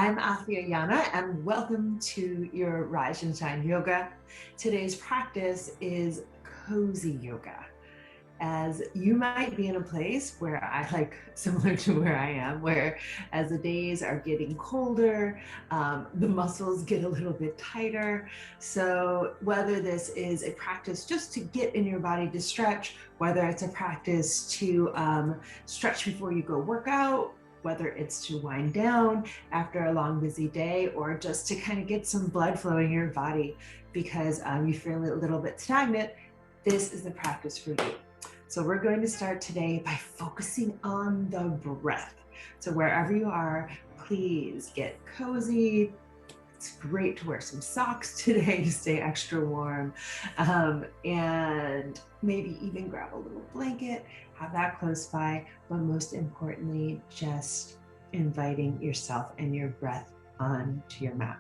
I'm Afi Ayanna, and welcome to your Rise and Shine Yoga. Today's practice is cozy yoga. As you might be in a place where similar to where I am, where as the days are getting colder, the muscles get a little bit tighter. So whether this is a practice just to get in your body to stretch, whether it's a practice to stretch before you go work out, whether it's to wind down after a long, busy day, or just to kind of get some blood flowing in your body because you feel a little bit stagnant, this is the practice for you. So we're going to start today by focusing on the breath. So wherever you are, please get cozy. It's great to wear some socks today to stay extra warm, and maybe even grab a little blanket, have that close by, but most importantly, just inviting yourself and your breath onto your mat.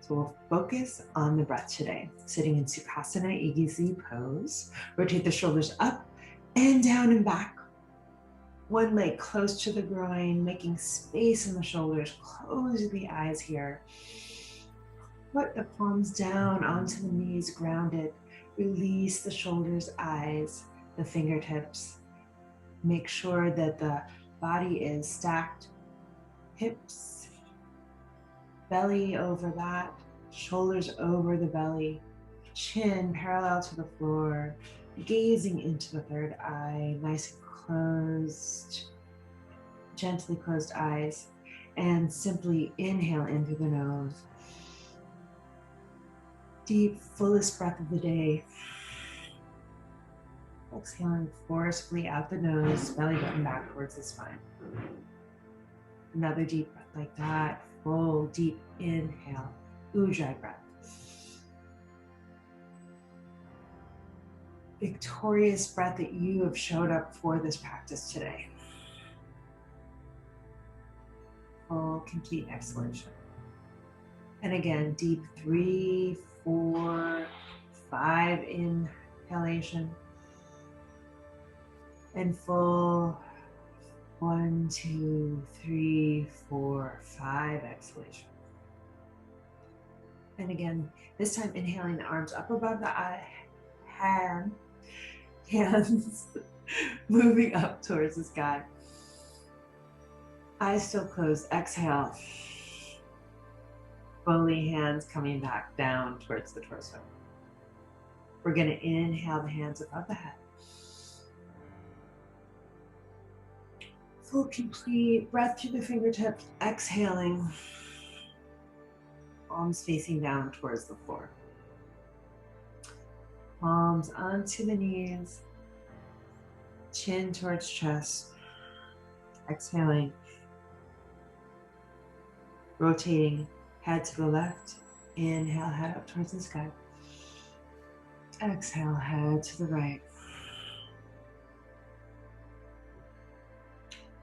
So we'll focus on the breath today. Sitting in Supassana, easy pose. Rotate the shoulders up and down and back. One leg close to the groin, making space in the shoulders. Close the eyes here. Put the palms down onto the knees, grounded. Release the shoulders, eyes, the fingertips. Make sure that the body is stacked. Hips, belly over that, shoulders over the belly, chin parallel to the floor, gazing into the third eye, nice and closed, gently closed eyes, and simply inhale in through the nose. Deep, fullest breath of the day. Exhaling forcefully out the nose, belly button back towards the spine. Another deep breath like that. Full, deep inhale. Ujjayi breath. Victorious breath that you have showed up for this practice today. Full, complete exhalation. And again, deep 3, 4, 5 inhalation. And full 1, 2, 3, 4, 5 exhalation. And again, this time inhaling the arms up above the eye, hands moving up towards the sky. Eyes still closed, exhale. Fully hands coming back down towards the torso. We're gonna inhale the hands above the head. Full, complete breath through the fingertips, exhaling. Palms facing down towards the floor. Palms onto the knees. Chin towards chest. Exhaling. Rotating head to the left. Inhale, head up towards the sky. Exhale, head to the right.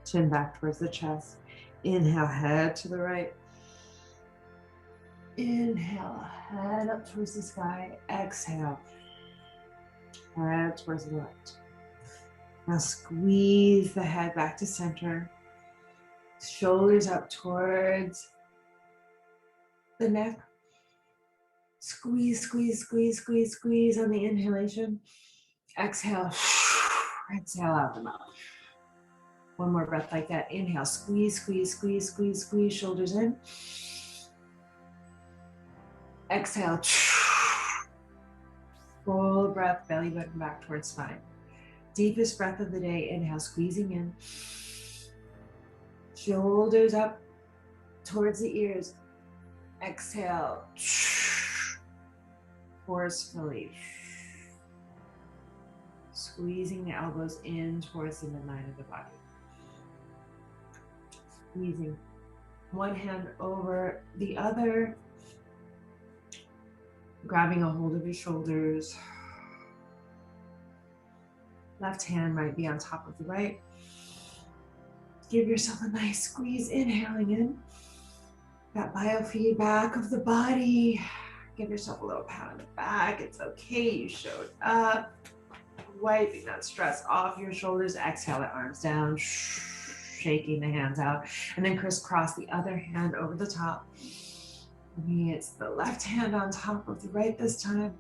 Chin back towards the chest. Inhale, head to the right. Inhale, head up towards the sky. Exhale, head towards the left. Now squeeze the head back to center. Shoulders up towards the neck. Squeeze, squeeze, squeeze, squeeze, squeeze on the inhalation. Exhale, exhale out the mouth. One more breath like that. Inhale, squeeze, squeeze, squeeze, squeeze, squeeze, shoulders in. Exhale. Full breath, belly button back towards spine. Deepest breath of the day. Inhale, squeezing in. Shoulders up towards the ears. Exhale. Forcefully. Squeezing the elbows in towards the midline of the body. Squeezing one hand over the other. Grabbing a hold of your shoulders. Left hand might be on top of the right. Give yourself a nice squeeze, inhaling in. That biofeedback of the body. Give yourself a little pat on the back. It's okay, you showed up. Wiping that stress off your shoulders. Exhale the arms down. shaking the hands out, and then crisscross the other hand over the top. Maybe it's the left hand on top of the right this time.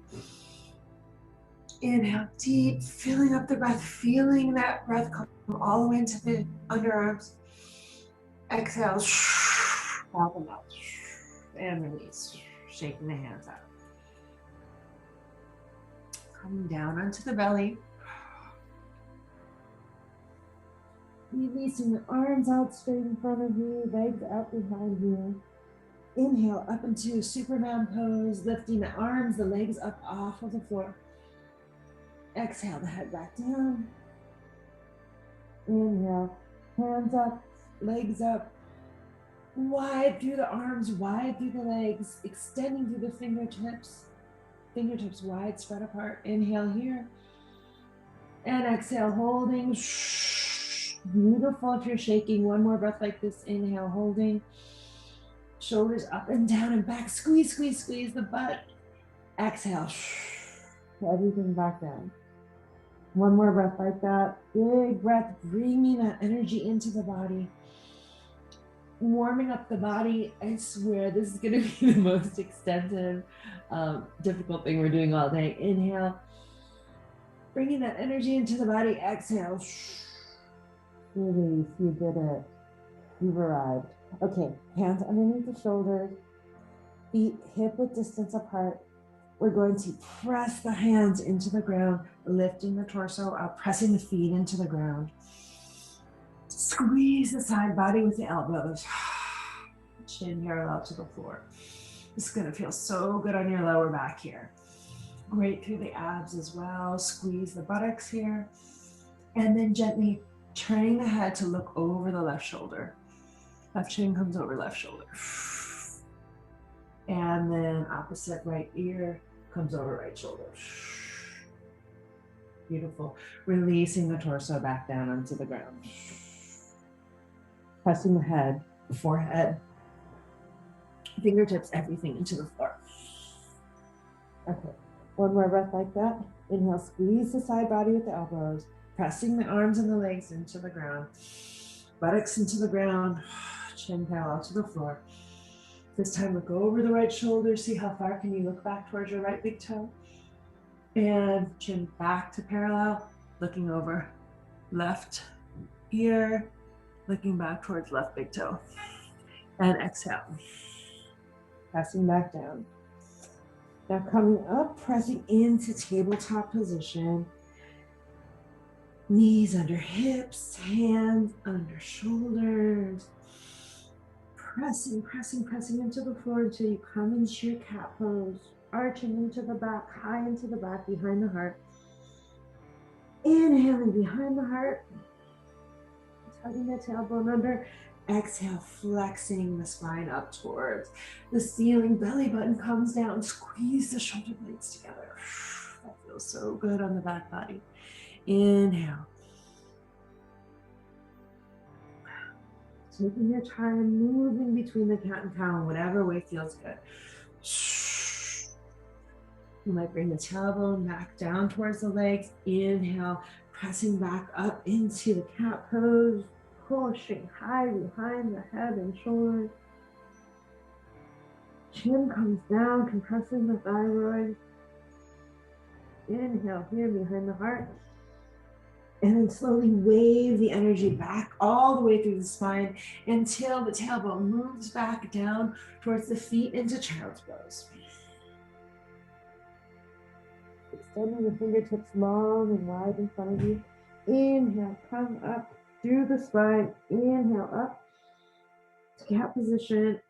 Inhale deep, filling up the breath, feeling that breath come all the way into the underarms. Exhale, out the mouth, and release, shaking the hands out. Coming down onto the belly. Releasing the arms out straight in front of you, legs out behind you. Inhale up into Superman pose, lifting the arms, the legs up off of the floor. Exhale the head back down. Inhale, hands up, legs up, wide through the arms, wide through the legs, extending through the fingertips. Fingertips wide, spread apart. Inhale here. And exhale, holding. Beautiful if you're shaking. One more breath like this. Inhale, holding. Shoulders up and down and back. Squeeze, squeeze, squeeze the butt. Exhale. Everything back down. One more breath like that. Big breath, bringing that energy into the body. Warming up the body. I swear this is going to be the most extensive, difficult thing we're doing all day. Inhale. Bringing that energy into the body. Exhale. Release. You did it. You've arrived. Okay, hands underneath the shoulders. Feet hip-width distance apart. We're going to press the hands into the ground, lifting the torso up, pressing the feet into the ground. Squeeze the side body with the elbows. Chin parallel to the floor. This is going to feel so good on your lower back here. Great through the abs as well. Squeeze the buttocks here. And then gently turning the head to look over the left shoulder. Left shin comes over left shoulder. And then opposite right ear comes over right shoulder. Beautiful. Releasing the torso back down onto the ground. Pressing the head, the forehead, fingertips, everything into the floor. Okay, one more breath like that. Inhale, squeeze the side body with the elbows, pressing the arms and the legs into the ground. Buttocks into the ground, chin parallel to the floor. This time look over the right shoulder, see how far can you look back towards your right big toe. And chin back to parallel, looking over left ear, looking back towards left big toe. And exhale, pressing back down. Now coming up, pressing into tabletop position. Knees under hips, hands under shoulders. Pressing, pressing, pressing into the floor until you come into your cat pose. Arching into the back, high into the back, behind the heart. Inhaling behind the heart. Tugging the tailbone under. Exhale, flexing the spine up towards the ceiling. Belly button comes down. Squeeze the shoulder blades together. That feels so good on the back body. Inhale. Taking your time, moving between the cat and cow in whatever way feels good. You might bring the tailbone back down towards the legs. Inhale, pressing back up into the cat pose, pushing high behind the head and shoulders. Chin comes down, compressing the thyroid. Inhale here behind the heart. And then slowly wave the energy back all the way through the spine until the tailbone moves back down towards the feet into child's pose. Extending the fingertips long and wide in front of you. Inhale, come up through the spine. Inhale up to cat position.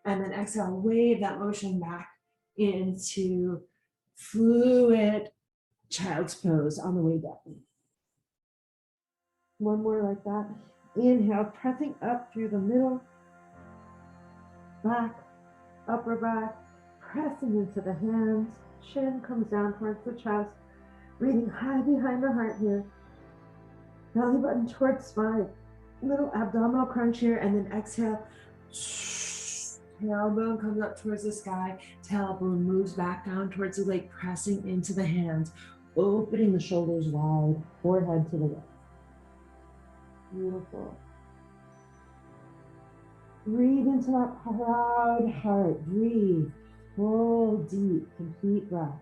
And then exhale, wave that motion back into fluid child's pose on the way down. One more like that. Inhale, pressing up through the middle, back, upper back, pressing into the hands. Chin comes down towards the chest. Breathing high behind the heart here. Belly button towards spine. Little abdominal crunch here, and then exhale. Tailbone comes up towards the sky. Tailbone moves back down towards the leg, pressing into the hands. Opening the shoulders wide, forehead to the left. Beautiful. Breathe into that proud heart. Breathe. Full, deep, complete breath.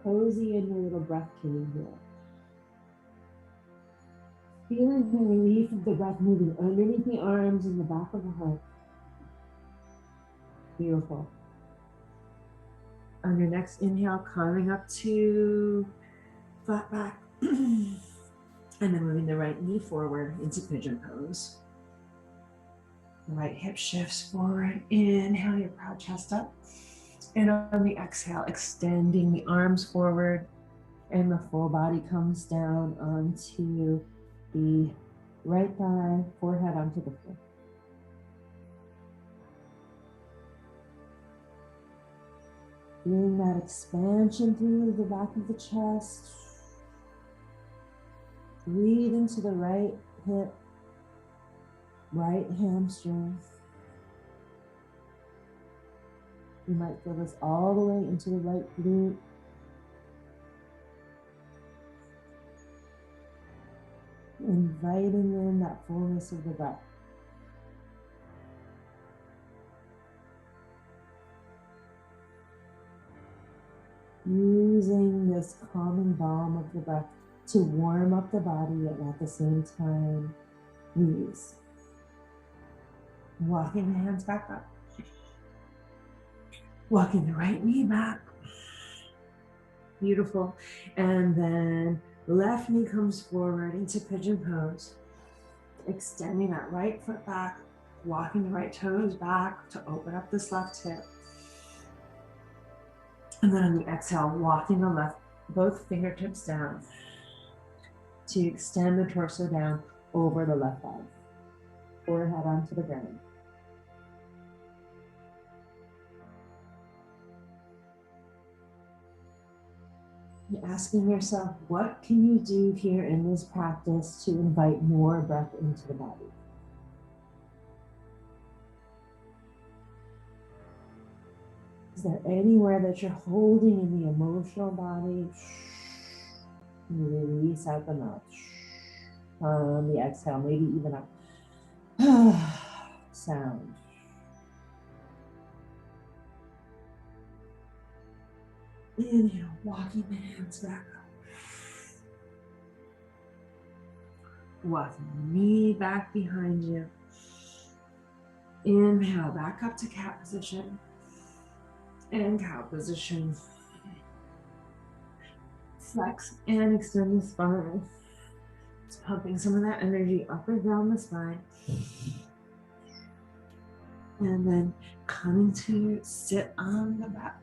Cozy in your little breath cave here. Feeling the relief of the breath moving underneath the arms and the back of the heart. Beautiful. On your next inhale, coming up to flat back. And then moving the right knee forward into Pigeon Pose. The right hip shifts forward. Inhale your proud chest up. And on the exhale, extending the arms forward. And the full body comes down onto the right thigh, forehead onto the floor. Feeling that expansion through the back of the chest. Breathe into the right hip, right hamstring. You might feel this all the way into the right glute. Inviting in that fullness of the breath. Using this calming balm of the breath to warm up the body and at the same time release. Walking the hands back up. Walking the right knee back. Beautiful. And then left knee comes forward into Pigeon Pose. Extending that right foot back. Walking the right toes back to open up this left hip. And then on the exhale, walking the left, both fingertips down to extend the torso down over the left thigh. Forehead onto the ground. You're asking yourself, what can you do here in this practice to invite more breath into the body? Is there anywhere that you're holding in the emotional body? Release out the mouth. On the exhale, maybe even a sound. Inhale, walking the hands back up. Walking the knee back behind you. Inhale, back up to cat position. And cow position. Flex and extend the spine. Just pumping some of that energy up and down the spine. And then coming to sit on the back.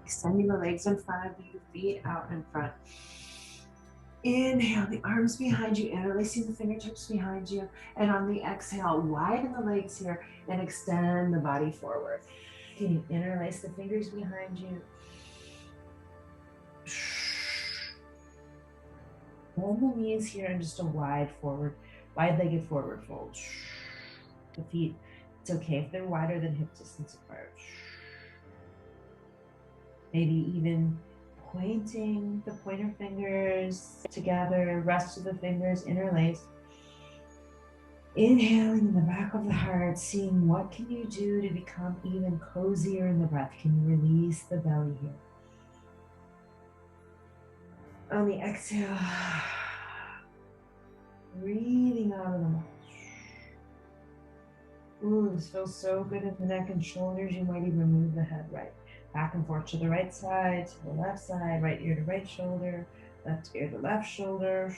Extending the legs in front of you, feet out in front. Inhale, the arms behind you, interlacing the fingertips behind you. And on the exhale, widen the legs here and extend the body forward. Can you interlace the fingers behind you? Bend the knees here and just a wide-legged forward fold. The feet, it's okay if they're wider than hip distance apart. Maybe even pointing the pointer fingers together, rest of the fingers interlaced. Inhaling in the back of the heart, seeing what can you do to become even cozier in the breath. Can you release the belly here? On the exhale, breathing out of the mouth. Ooh, this feels so good at the neck and shoulders. You might even move the head back and forth to the right side, to the left side, right ear to right shoulder, left ear to left shoulder.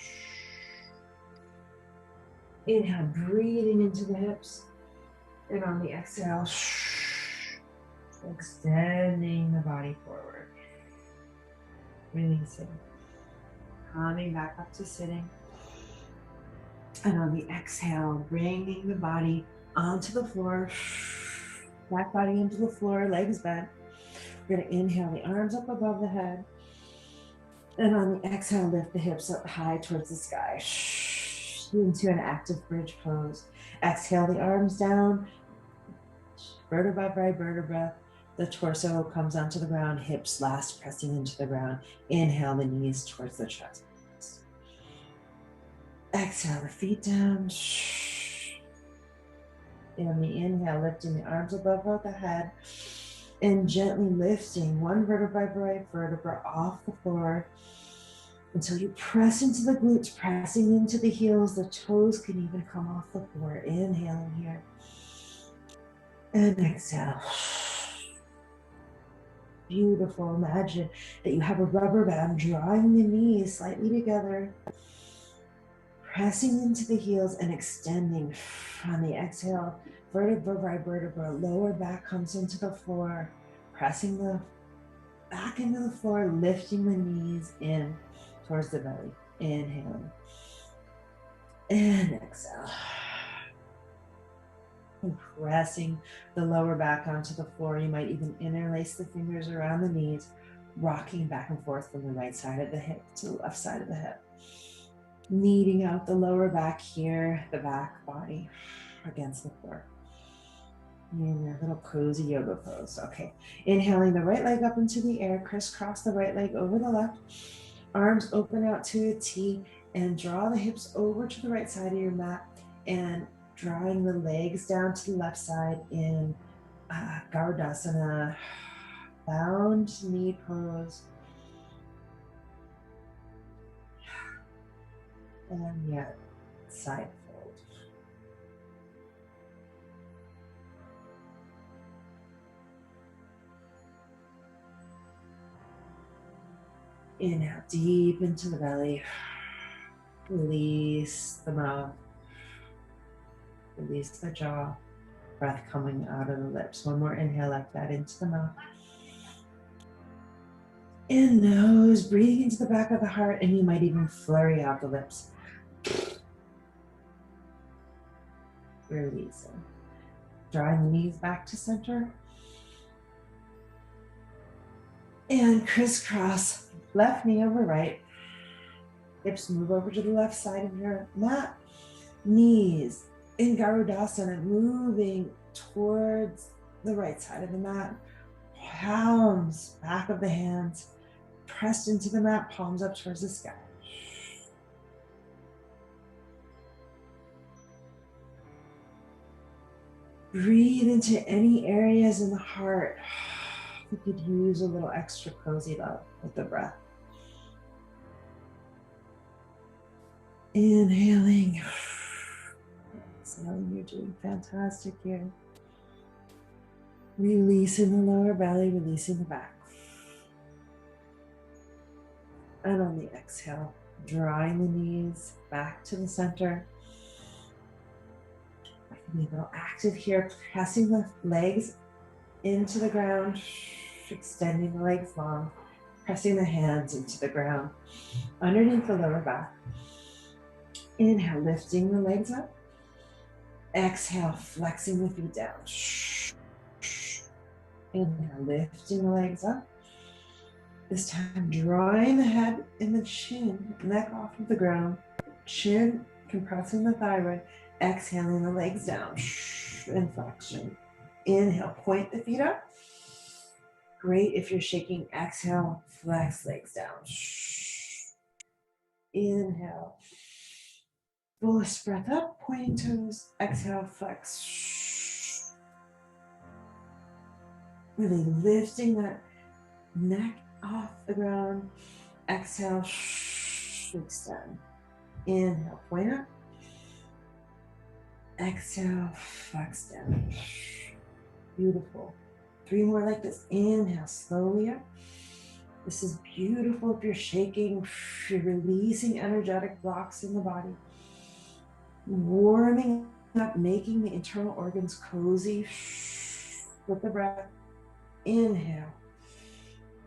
Inhale, breathing into the hips. And on the exhale, extending the body forward. Releasing. Coming back up to sitting. And on the exhale, bringing the body onto the floor. Back body into the floor, legs bent. We're going to inhale the arms up above the head. And on the exhale, lift the hips up high towards the sky. Into an active bridge pose. Exhale the arms down. Vertebra by vertebra. The torso comes onto the ground. Hips last pressing into the ground. Inhale the knees towards the chest. Exhale the feet down. And the inhale, lifting the arms above the head and gently lifting one vertebra by vertebra off the floor until you press into the glutes, pressing into the heels. The toes can even come off the floor. Inhaling here. And exhale. Beautiful. Imagine that you have a rubber band drawing the knees slightly together, pressing into the heels and extending on the exhale. Vertebra by vertebra, lower back comes into the floor, pressing the back into the floor, lifting the knees in towards the belly. Inhaling. And exhale. And pressing the lower back onto the floor. You might even interlace the fingers around the knees, rocking back and forth from the right side of the hip to the left side of the hip. Kneading out the lower back here, the back body against the floor. In your little cozy yoga pose. Okay, inhaling the right leg up into the air, crisscross the right leg over the left, arms open out to a T, and draw the hips over to the right side of your mat, and drawing the legs down to the left side in Garudasana, bound knee pose. And yet, side fold. Inhale deep into the belly. Release the mouth. Release the jaw. Breath coming out of the lips. One more inhale like that into the mouth. In nose, breathing into the back of the heart, and you might even flurry out the lips. Releasing. Drawing the knees back to center. And crisscross, left knee over right. Hips move over to the left side of your mat. Knees in Garudasana, moving towards the right side of the mat. Palms, back of the hands, pressed into the mat, palms up towards the sky. Breathe into any areas in the heart that could use a little extra cozy love with the breath. Inhaling. Exhaling, you're doing fantastic here. Releasing the lower belly, releasing the back. And on the exhale, drawing the knees back to the center. I can be a little active here, pressing the legs into the ground, extending the legs long, pressing the hands into the ground, underneath the lower back. Inhale, lifting the legs up. Exhale, flexing the feet down. Inhale, lifting the legs up. This time, drawing the head and the chin, neck off of the ground. Chin compressing the thyroid. Exhaling the legs down. And flexion. Inhale, point the feet up. Great if you're shaking. Exhale, flex legs down. Inhale. Fullest breath up, pointing toes. Exhale, flex. Really lifting that neck off the ground. Exhale, extend. Inhale, point up. Exhale, flex down. Beautiful. 3 more like this. Inhale, slowly up. This is beautiful if you're shaking, you're releasing energetic blocks in the body. Warming up, making the internal organs cozy with the breath. Inhale,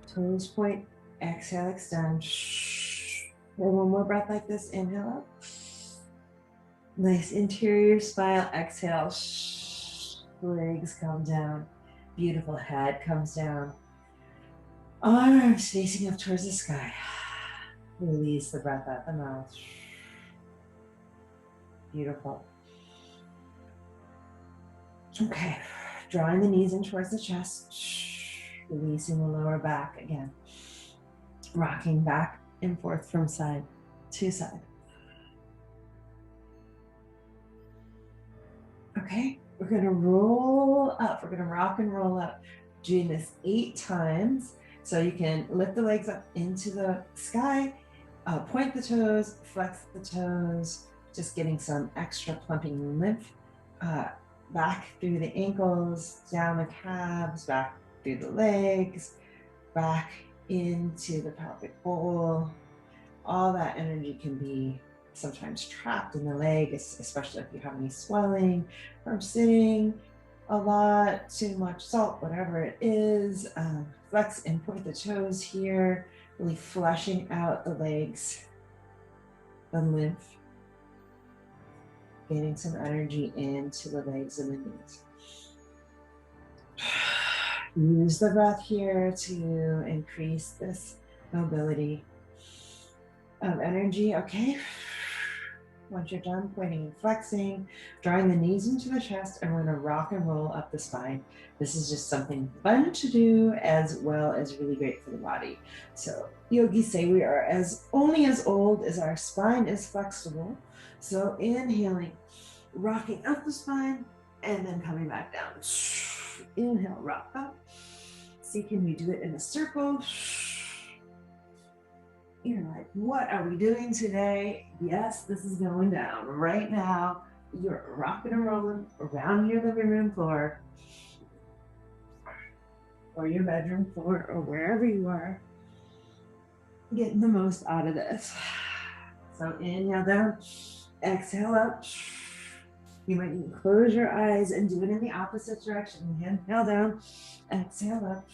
toes point, exhale, extend. And one more breath like this, inhale up. Nice interior smile, exhale, legs come down. Beautiful, head comes down. Arms facing up towards the sky. Release the breath out the mouth. Beautiful. Okay, drawing the knees in towards the chest, releasing the lower back again. Rocking back and forth from side to side. Okay, we're gonna roll up. We're gonna rock and roll up, doing this 8 times. So you can lift the legs up into the sky, point the toes, flex the toes, just getting some extra plumping lymph back through the ankles, down the calves, back through the legs, back into the pelvic bowl. All that energy can be sometimes trapped in the leg, especially if you have any swelling from sitting a lot, too much salt, whatever it is. Flex and point the toes here, really flushing out the legs, the lymph, getting some energy into the legs and the knees. Use the breath here to increase this mobility of energy. Okay. Once you're done pointing and flexing, drawing the knees into the chest, and we're going to rock and roll up the spine. This is just something fun to do as well as really great for the body. So yogis say we are only as old as our spine is flexible. So inhaling, rocking up the spine, and then coming back down. Inhale, rock up. See, can we do it in a circle? You're like, what are we doing today? Yes, this is going down right now. You're rocking and rolling around your living room floor or your bedroom floor or wherever you are, getting the most out of this. So inhale down, exhale up. You might even close your eyes and do it in the opposite direction. Inhale down, exhale up.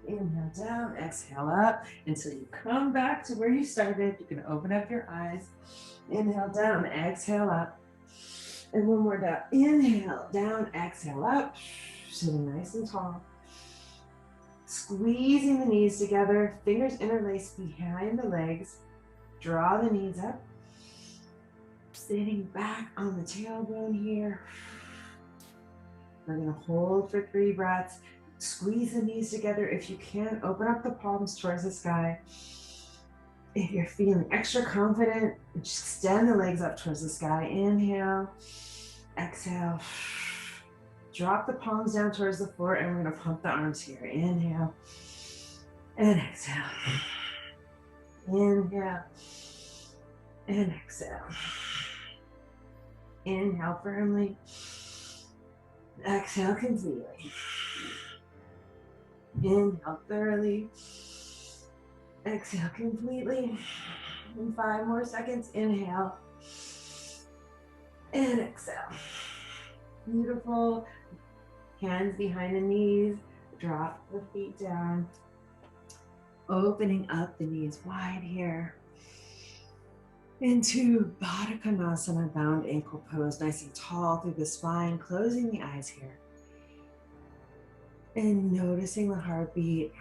Inhale down, exhale up until you come back to where you started. You can open up your eyes. Inhale down, exhale up. And one more down. Inhale down, exhale up. Sitting nice and tall. Squeezing the knees together, fingers interlaced behind the legs. Draw the knees up. Sitting back on the tailbone here. We're going to hold for 3 breaths. Squeeze the knees together. If you can, open up the palms towards the sky. If you're feeling extra confident, just extend the legs up towards the sky. Inhale, exhale. Drop the palms down towards the floor, and we're going to pump the arms here. Inhale and exhale. Inhale and exhale. Inhale firmly. Exhale completely. Inhale thoroughly. Exhale completely. And 5 more seconds. Inhale. And exhale. Beautiful. Hands behind the knees. Drop the feet down. Opening up the knees wide here. Into Baddha Konasana, bound ankle pose. Nice and tall through the spine. Closing the eyes here. And noticing the heartbeat.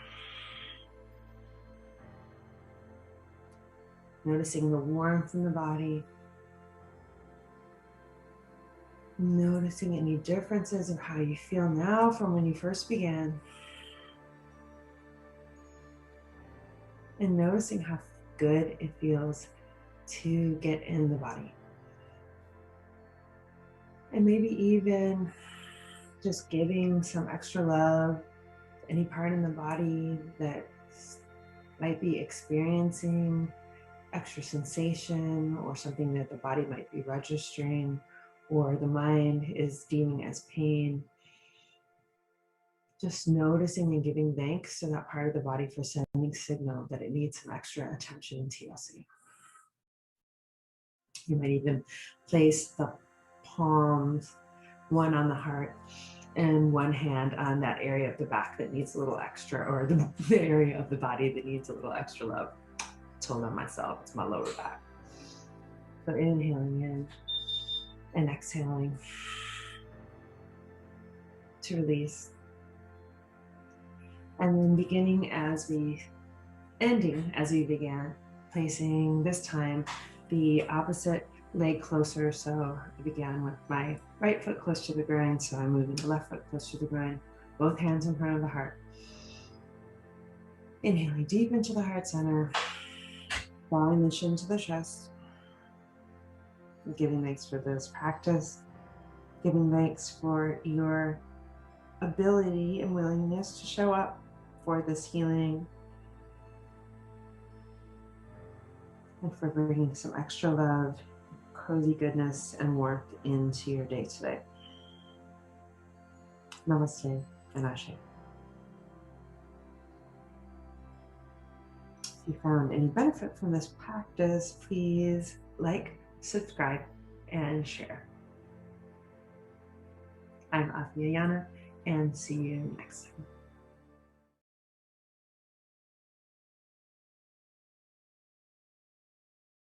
Noticing the warmth in the body. Noticing any differences of how you feel now from when you first began. And noticing how good it feels to get in the body. And maybe even just giving some extra love to any part in the body that might be experiencing extra sensation or something that the body might be registering or the mind is deeming as pain. Just noticing and giving thanks to that part of the body for sending signal that it needs some extra attention and TLC. You might even place the palms, one on the heart and one hand on that area of the back that needs a little extra, or the area of the body that needs a little extra love. I told on myself, it's my lower back. So inhaling in and exhaling to release. And then ending as we began, placing this time the opposite leg closer. So I began with my right foot close to the ground, so I'm moving the left foot close to the ground, both hands in front of the heart. Inhaling deep into the heart center, drawing the chin to the chest. giving thanks for this practice, giving thanks for your ability and willingness to show up for this healing and for bringing some extra love, cozy goodness, and warmth into your day today. Namaste and Ashe. If you found any benefit from this practice, please like, subscribe, and share. I'm Afi Ayanna, and see you next time.